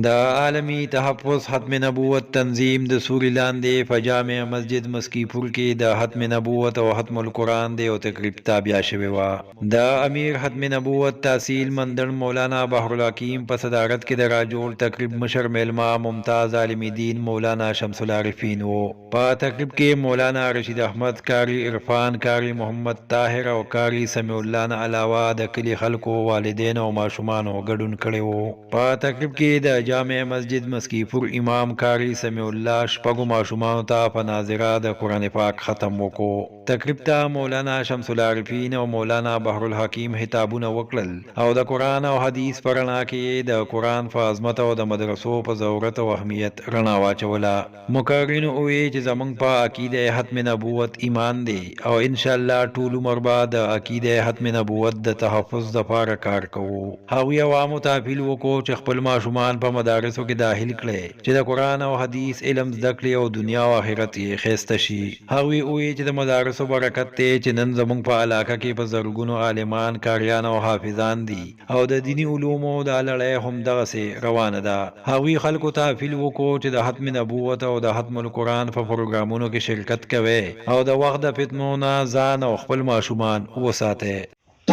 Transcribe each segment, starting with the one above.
دا عالمی تحفظ ختم نبوت تنظیم د سوری لاندې په جامع مسجد مسکی پور کې د ختم نبوت او ختم القرآن دی او تقریب تابع شوی و. د امیر ختم نبوت تحصیل مندن مولانا بحر الحکیم په صدارت کې د راجوړ تقریب مشر میلما ممتاز عالم دین مولانا شمس العارفین و. په تقریب کې مولانا رشید احمد کاری عرفان کاری محمد طاهر او کاری سمیع الله نه علاوه د کلی خلکو والدین او ماشومان ګډون کړي وو. په تقریب کې د جامع مسجد مسکی پور امام کاری سمیع الله شپږو ماشومانو ته په ناظره د قرآن پاک ختم وکړو. تقریب ته مولانا شمس العارفین او مولانا بحر الحکیم خطابونه وکړل او د قرآن او حدیث په رڼا کې د قرآن په عظمت او د مدرسو په ضرورت او اهمیت رڼا واچوله. مقررین ووی چې زمونږ په عقیده ختم نبوت ایمان دی او ان شاء الله ټول عمر به د عقیده ختم نبوت د تحفظ لپاره کار کوو. هغوی عوامو ته اپیل وکړو چې خپل ماشومان په مدارسو کې داخل کړي چې د قرآن او حدیث علم زده کړي او دنیا او آخرت یې ښایسته شي. هغوی وویل چې د مدارسو برکت دی چې نن زموږ په علاقه کې په زرګونو عالمان کاریان او حافظان دي او د دینی علومو د لړۍ هم دغسې روانه ده. هغوی خلکو ته اپیل وکړو چې د ختم نبوت او د ختم القرآن په پروګرامونو کې شرکت کوي او د وخت د فتنو نه ځان او خپل ماشومان وساتي.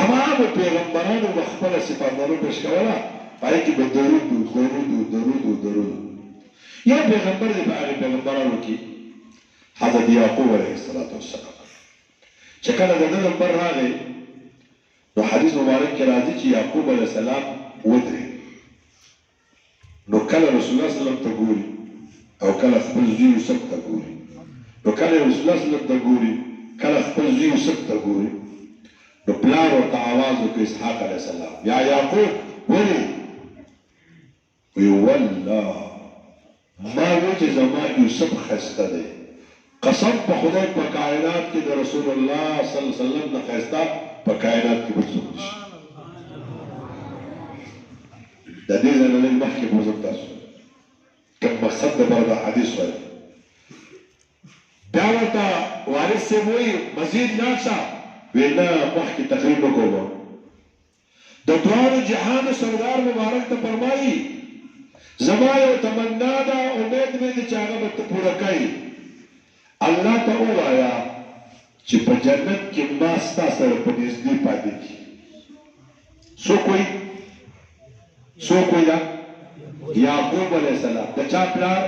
تمام پیغمبرانو خپل صفاتونه پیش کوله پای کې به درود یا پیغمبر دی په هغه پیغمبرانو کې حضرت یعقوب علیه السلام چې کله د ده نمبر راغی نو حدیث مبارک کې راځي چې یعقوب علیه السلام ودرېد نو کله رسول الله صلی الله علیه وسلم ته ګوري او کله خپل زوی یوسف ته ګوري نو کله رسول الله صلی الله علیه وسلم ته ګوري کله خپل زوی یوسف ته ګوري نو پلار ورته آواز وکړ اسحاق علیه السلام یا یعقوب ولې وی والله ما وی چې زما یوسف ښایسته دی قسم په خدای په کائنات کې د رسول الله صلی الله علیه وسلم نه ښایسته په کائنات کې بل څوک نشته. د دې نه لږ مخکې به زه تاسو کوم مقصد دپاره دا حدیث وایم بیا ورته وارث صاحب وایي مزید لاړ شه وی نه مخکې تقریر وکړو د دواړو جهانو سردار مبارک ته فرمایي زما یو تمنا ده امید مې ده چې هغه به ته پوره کوي الله ته ووایه چې په جنت کې ما ستا سره په نږدې پاتې کړي. څوک وایي دا یعقوب علیه السلام د چا پلار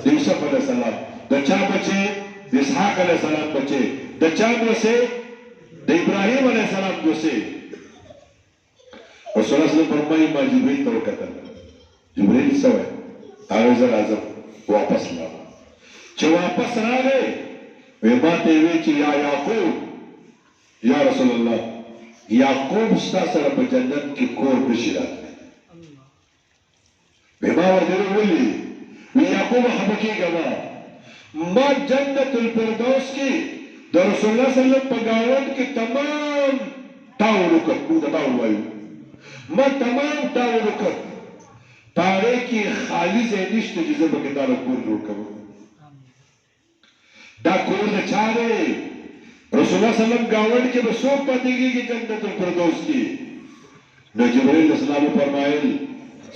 د یوسف علیه السلام د چا بچې د اسحاق علیه السلام بچې د چا دوسې د ابراهیم علیه السلام دوسې. رسول الله صلی الله علیه وسلم فرمایي ما جبریل ته وکتل جبریل څه وایي هغه زه راځم واپس لاړم چې واپس راغی وی ما ته یې ویل چې یا یعقوب یا رسول الله یعقوب ستا سره په جنت کې کور نشي راتلی وی ما ورته ویلي وی یعقوب خفه کېږه ما جنت الفردوس کې د رسول الله صلی الله علیه وسلم په ګاونډ کې تمام ټاول وکړ موږ د ټاول وایو ما تمام ټاول وکړ په هغې کې خالي ځای نشته چې زه پکې دا کور جوړ کړم. دا کور د چا دی رسول الله صلی الله علیه وسلم ګاونډ کې به څوک پاتې کېږي جنت الفردوس کې. نو جبریل علیه السلام فرمایل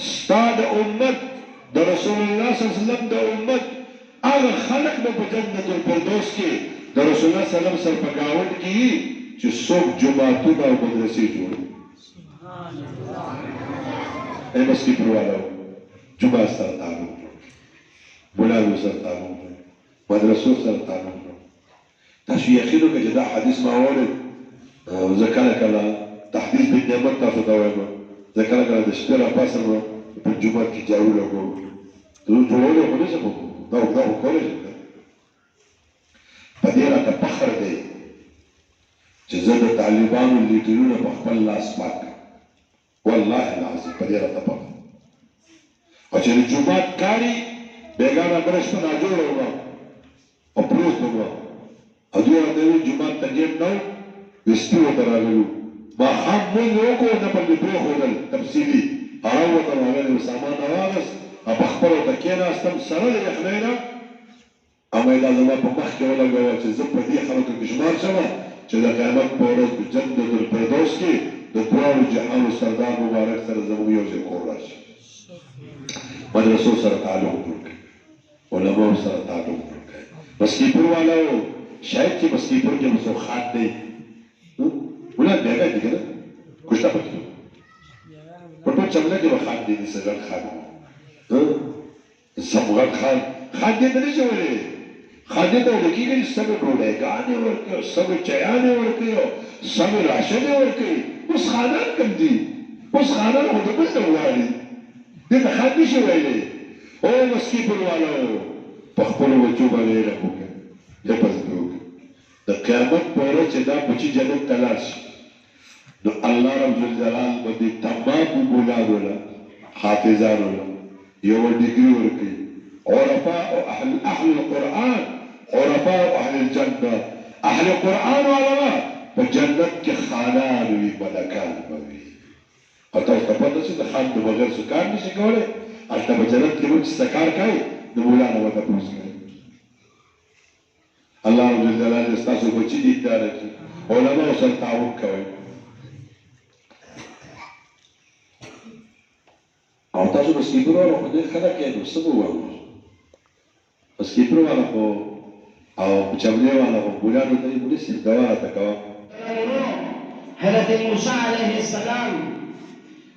ستا د امت د رسول الله صلی الله علیه وسلم د امت هغه خلق به په جنت الفردوس کې د رسول الله صلی الله علیه وسلم سره په ګاونډ کې چې څوک جوماتونه او مدرسې جوړوي. ای مسکی پروالو جمعه سره تعلق بلالو سره تعلق مدرسو سره تعلق تاسو یقین وکړئ چې دا حدیث ما واورېد زه کله کله تحدیث بالنعمت تاسو ته وایم زه کله کله د شپې راپاڅم په جومات کې جارو لګوم جوړولی خو نه شم دا خو کولی شم په دې راته فخر دی چې زه د طالبانو لیډرونه په خپل لاس پاک کړم والله العظیم په دې راته فخر او چې د جومات کاري بیګانه بله شپه ناجوړه وه او پروت وه او دوی راته ویل جومات ته ګیټ نه و وسپي ورته راغلي ماښام مونځ وکړو نه پرې پرېښودل تفصیلي راووتم هغه مې سامان راواغست او په خپله ورته کېناستم سره د یخنۍ نه او مې دا زما په مخ کې ولګوه چې زه په دې خلکو کې شمار شمه چې د قیامت په ورځ په جنت الفردوس کې د دواړو جهانو سردار مبارک سره زموږ یو ځای کور راشي. مدرسو سره تعلق جوړ کړئ علماء سره تعلق جوړ کړئ مسکیپور والو شاید چې مسکیپور کې مسو خان دی ولا بیاګه دي کنه کوشتا پښتو په چمله کې وخان دي سره خان سمغه خان دې نه جوړې خان دې ته لکېږي سبه ډوډۍ غانې ورکو سبه چایانې ورکو سبه راشنې ورکو اوس خانان کم دي اوس خانان هو د بل وایي دې ته خان نشي ویلې او مسکیپور والو په خپل وجو باندې راکوږي دې پزدو د قیامت په ورځ چې دا بچی جنت ته لاړ شي نو الله رب الجلال باندې تمام بولادو له حافظانو له یو ډیګري ورکړي عرفاء اهل القرآن عرفاء اهل الجنه اهل القرآن علماء په جنت کې خانان وي ملکان وي او تاسو ته پته چې د خان د بغیر څه کار نشي کولای هلته په جنت کې موږ څه کار کوي د مولانا وته پوښتنه الله رب الجلال استاسو بچی دي اداره کوي علماء سره تعاون کوي او تاسو به سکیپر وره په دې خلک یې نو څه ووایو سکیپر وره په او چملې وره په بولانو ته یې بولې سي دوا تا کوه حضرت موسی علیه السلام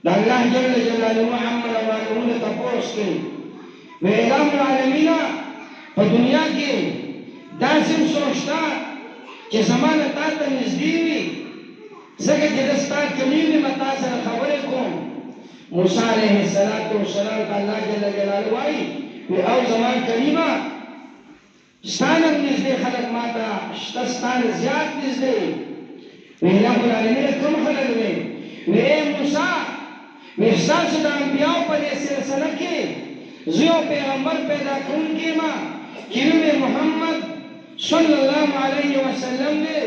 د الله جل جلاله عمل والونه تپوس کوي مې اعلان العالمین په دنیا کې داسې سوچتا چې زمانه تا ته نږدې وي ځکه چې د ستا کمی مې متا سره خبرې کوم موسی علیه السلام ته الله جل جلاله وایي او زمان کریمه ستانه نږدې خلک ماته شته ستانه زیات نږدې وی الله العالمین کوم خلک وي وی موسی وی ستاسو د انبیاو په دې سلسله کې زه پیغمبر پیدا کوونکی ما چې محمد صلی الله علیه وسلم دی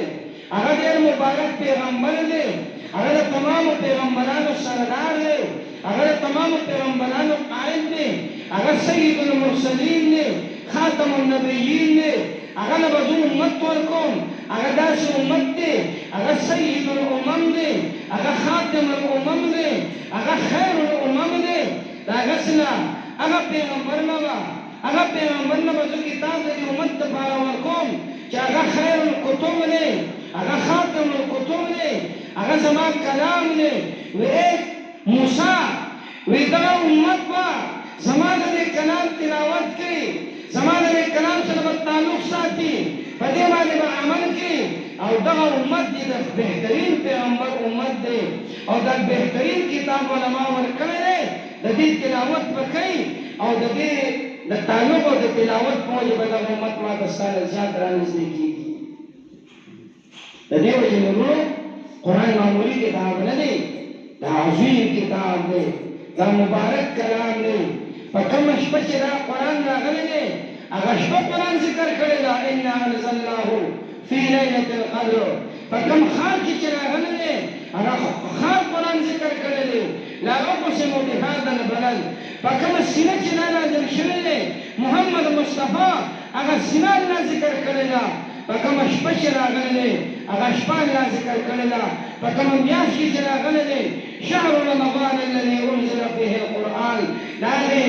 هغه ډېر مبارک پیغمبر دی هغه د تمامو پیغمبرانو سردار دی هغه د تمامو پیغمبرانو قائد دی هغه سید المرسلین دی خاتم النبیین دی هغه له به زه امت ورکوم هغه داسې امت دی هغه سید الامم دی هغه خاتم الامم دی هغه خیر الامم دی د هغسې نه هغه پیغمبر نه وه هغه پیغمبر نه به زه کتاب د دې امت دپاره ورکوم چې هغه خیر الکتب دی هغه خاتم الکتب دی هغه زما کلام دی وی موسی وی دغه امت به زما د دې کلام تلاوت کوي زما د دې کلام سره به تعلق ساتي په دې باندې به عمل کوي او دغه امت دی د بهترین پیغمبر امت دی او د بهترین کتاب علما ورکړی دی د دې تلاوت به کوي او د دې د تعلق او د تلاوت په وجه به دغه امت ما ته ستا نه زیات رانږدې کېږي د دې وجې نو قرآن معمولي کتاب نه دی دا عظیم کتاب دی دا مبارک کلام دی په کومه شپه چې دا قرآن راغلی دی هغه شپه قرآن ذکر کړی دا انا انزلناه فی لیلة القدر په کوم ښار کې چې راغلی دی هغه ښار قرآن ذکر کړی دی لا اقسم بهذا البلد په کومه سینه چې دا نازل شوی دی محمد مصطفی هغه سینه الله ذکر کړی ده په کومه شپه چې راغلی دی هغه شپه الله ذکر کړی ده په کومه میاشت کې چې راغلی دی شهر رمضان الذي انزل فيه القرآن دا دی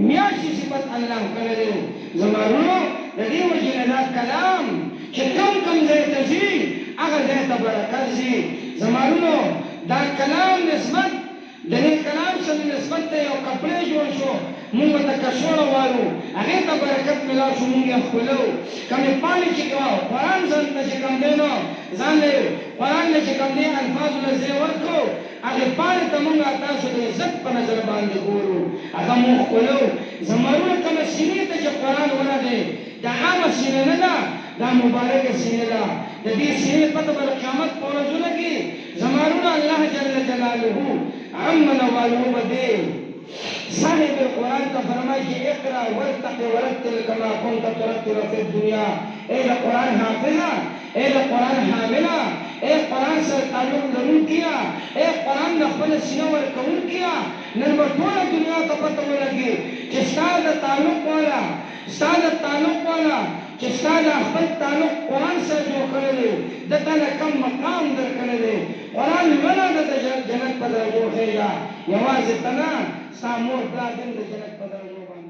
میاشتې صفت الله کړی دی زما ورونو د دې وجې نه دا کلام چې کوم ځای ته ځي هغه ځای ته برکت ځي زما ورونو دا کلام نسبت د دې کلام سره نسبت ته یو کپړی جوړ شو موږ ته کڅوړه وایو هغې ته برکت میلاو شو موږ یې خپلو کومې پاڼې چې قرآن ځان ته چې کوم دی نو ځان له قرآن نه چې کوم دی الفاظو له ځای ورکړو هغې پاڼې ته موږ تاسو د عزت په نظر باندې ګورو هغه موږ خپلو زما ورونو کومه سینې ته چې قرآن ورغی دا عامه سینه نه ده دا مبارکه سینه ده د دې سینې پته به د قیامت په ورځونو کې زما ورونو الله جل جلاله عمنا والو بدے صاحب القرآن کا فرمائی کہ اقرا ورتق ورتل کما كنت ترتل في الدنيا اے قرآن حافظہ اے قرآن حاملہ اے قرآن سے تعلق لرون کیا اے قرآن نخبل سینہ ورکون کیا نربطول دنیا کا پتہ لگی کہ استاد تعلق والا چې ستا د خپل تعلق قرآن سره جوړ کړی دی د تا نه کم مقام درکړی دی قرآن لوله د جنت په درجو ښیږه یوازې ته نه ستا مور پلار دې د جنت په درجو باندې